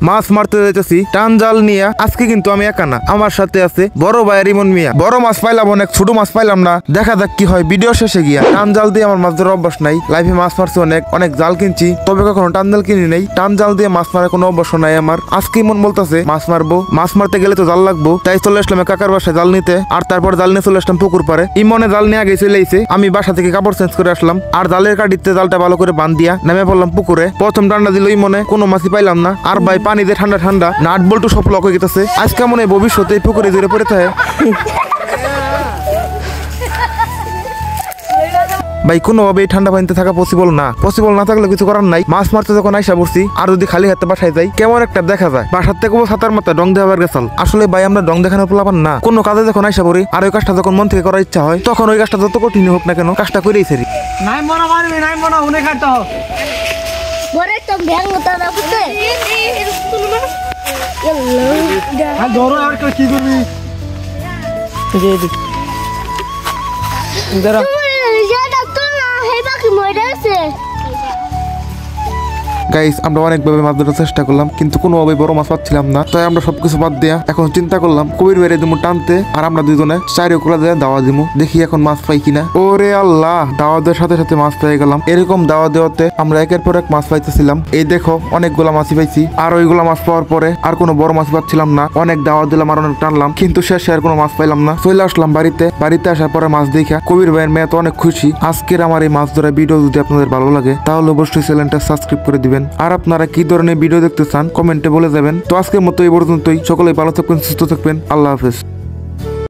মাছ মারতে যাইতেছি টান জাল নিয়ে। আজকে কিন্তু আমি একা না, আমার সাথে আছে বড় ভাই রিমন মিয়া। বড় মাছ পাইলাম অনেক, ছোট মাছ পাইলাম না। দেখা যাক কি হয় ভিডিও শেষে গিয়া। টান জাল দিয়ে আমার মাছ ধরার অভ্যাস নাই, লাইফে মাছ মারছি অনেক জাল কিনছি, তবে কখনো টান জাল কিনি নেই। টান জাল দিয়ে মাছ মারার কোনো অভ্যাস নাই আমার। আজকে মন বলতেছে মাছ মারবো, মাছ মারতে গেলে তো জাল লাগবো, তাই চলে আসলাম কাকার বাসায় জাল নিতে। আর তারপর জাল নিয়ে চলে আসলাম পুকুর পারে। ইমনে জাল নিয়ে আগে চলে এসে আমি বাসা থেকে কাপড় চেঞ্জ করে আসলাম, আর জালের কাটিতে জালটা ভালো করে বাঁধ দিয়া নেমে পড়লাম পুকুরে। প্রথম টান্ডা দিল ইমনে, কোনো মাছই পাইলাম না। আর ভাই পানি দিয়ে ঠান্ডা ঠান্ডা নাট বল্টু সব লক হয়ে গেছে। আজকে মনে হয় ভবিষ্যতে পুকুরে জুড়ে পড়ে থাকে। ভাই কোনোভাবে এই ঠান্ডা পানিতে থাকা পসিবল না থাকলে কিছু করার নাই। মাছ মারতে যখন আইসা পড়ছি, আর যদি খালি হাতে বাসায় যাই কেমন একটা দেখা যায়। বাসার থেকে ছাতার মাথায় ডং দেওয়ার গেছাল। আসলে ভাই আমরা ডং দেখানোর পোলাপান না। কোনো কাজে যখন আইসা পড়ি আর ওই কাজটা যখন মন থেকে করার ইচ্ছা হয়, তখন ওই কাজটা যত কঠিন হোক না কেন কাজটা করেই সারি। নাই মনা মারবি, নাই মনা উনে খাইতে হবে। বরে তো ব্যাং মত না বুঝতে আর ধরো আর কি করবি জি জি দাঁড়া। গাইস আমরা অনেকভাবে মাছ ধরার চেষ্টা করলাম, কিন্তু কোনোভাবে বড় মাছ পাচ্ছিলাম না। তাই আমরা সবকিছু বাদ দিয়া এখন চিন্তা করলাম কবির বেড়ে দিমু টানতে, আর আমরা দুজনে চারি কোলা দিয়ে দাওয়া দিমু, দেখি এখন মাছ পাই কিনা। ওরে আল্লাহ, দাওয়া দেওয়ার সাথে সাথে মাছ পেয়ে গেলাম। এরকম দাওয়া দেওয়াতে আমরা একের পর এক মাছ পাইতেছিলাম। এই দেখো অনেকগুলা মাছই পাইছি। আর ওইগুলা মাছ পাওয়ার পরে আর কোনো বড় মাছ পাচ্ছিলাম না। অনেক দাওয়া দিলাম আর অনেক টানলাম, কিন্তু শেষে আর কোনো মাছ পাইলাম না। চলে আসলাম বাড়িতে আসার পরে মাছ দেখা কবির ভাইয়ের মেয়ে তো অনেক খুশি। আজকের আমার এই মাছ ধরা ভিডিও যদি আপনাদের ভালো লাগে তাহলে অবশ্যই চ্যানেলটা সাবস্ক্রাইব করে দিবেন। আর আপনারা কি ধরনের ভিডিও দেখতে চান কমেন্টে বলে যাবেন। তো আজকের মতো এই পর্যন্তই। সকলেই ভালো থাকবেন, সুস্থ থাকবেন। আল্লাহ হাফেজ।